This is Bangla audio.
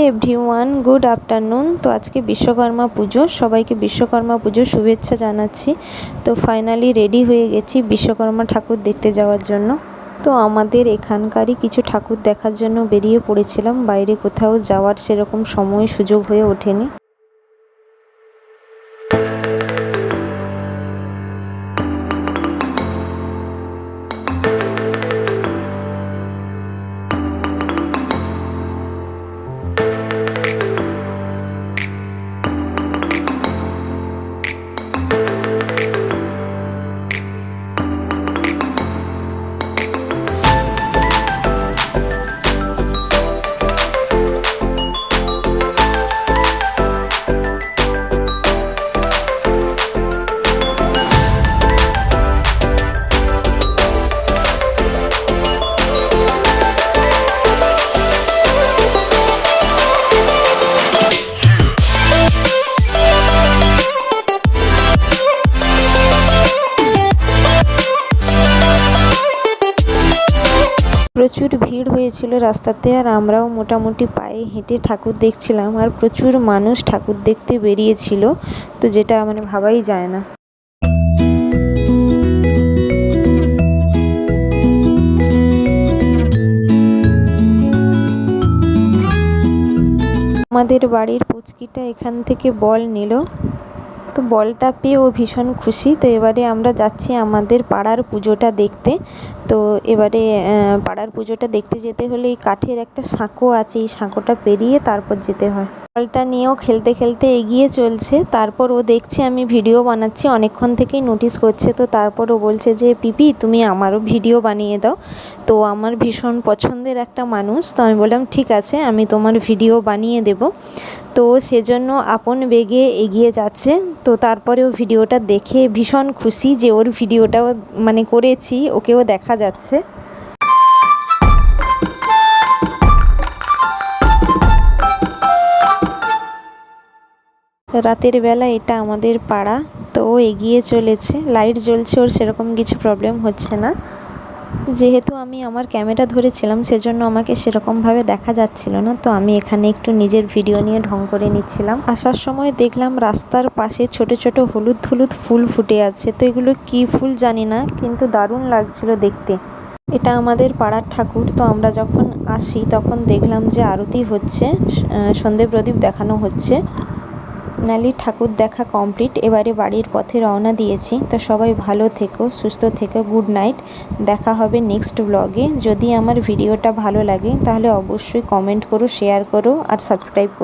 Everyone, good afternoon. তো আজকে বিশ্বকর্মা পুজো, সবাইকে বিশ্বকর্মা পুজোর শুভেচ্ছা জানাচ্ছি। তো ফাইনালি রেডি হয়ে গেছি বিশ্বকর্মা ঠাকুর দেখতে যাওয়ার জন্য। তো আমাদের এখানকারই কিছু ঠাকুর দেখার জন্য বেরিয়ে পড়েছিলাম, বাইরে কোথাও যাওয়ার সেরকম সময় সুযোগ হয়ে ওঠেনি। প্রচুর ভিড় হয়েছিল রাস্তাতে, আর আমরাও মোটামুটি পায়ে হেঁটে ঠাকুর দেখছিলাম। আর প্রচুর মানুষ ঠাকুর দেখতে বেরিয়েছিল, তো যেটা ভাবাই যায় না। আমাদের বাড়ির পুচকিটা এখান থেকে বল নিল, তো বলটা পেয়ে ও ভীষণ খুশি। তো এবারে আমরা যাচ্ছি আমাদের পাড়ার পুজোটা দেখতে। তো এবারে পাড়ার পুজোটা দেখতে যেতে হলে এই কাঠের একটা সাঁকো আছে, এই সাঁকোটা পেরিয়ে তারপর যেতে হয়। বলটা নিয়েও খেলতে খেলতে এগিয়ে চলছে। তারপর ও দেখছে আমি ভিডিও বানাচ্ছি, অনেকক্ষণ থেকেই নোটিস করছে। তো তারপর ও বলছে যে পিপি তুমি আমারও ভিডিও বানিয়ে দাও। তো আমার ভীষণ পছন্দের একটা মানুষ, তো আমি বললাম ঠিক আছে, আমি তোমার ভিডিও বানিয়ে দেব। তো সেজন্য আপন বেগে এগিয়ে যাচ্ছে। তো তারপরে ও ভিডিওটা দেখে ভীষণ খুশি যে ওর ভিডিওটাও করেছি, ওকেও দেখা যাচ্ছে। রাতের বেলা এটা আমাদের পাড়া। তো ও এগিয়ে চলেছে, লাইট জ্বলছে, ওর সেরকম কিছু প্রবলেম হচ্ছে না। যেহেতু আমি আমার ক্যামেরা ধরেছিলাম সেজন্য আমাকে সেরকমভাবে দেখা যাচ্ছিল না। তো আমি এখানে একটু নিজের ভিডিও নিয়ে ঢং করে নিচ্ছিলাম। আসার সময় দেখলাম রাস্তার পাশে ছোট ছোট হলুদ হলুদ ফুল ফুটে আছে। তো এগুলো কি ফুল জানি না, কিন্তু দারুণ লাগছিল দেখতে। এটা আমাদের পাড়ার ঠাকুর। তো আমরা যখন আসি তখন দেখলাম যে আরতি হচ্ছে, সন্ধে প্রদীপ দেখানো হচ্ছে। ফাইনালি ঠাকুর দেখা কমপ্লিট। এবারে বাড়ির পথে রওনা দিয়েছি। তো সবাই ভালো থেকো, সুস্থ থেকো, গুড নাইট। দেখা হবে নেক্সট ব্লগে। যদি আমার ভিডিওটা ভালো লাগে তাহলে অবশ্যই কমেন্ট করো, শেয়ার করো আর সাবস্ক্রাইব করো।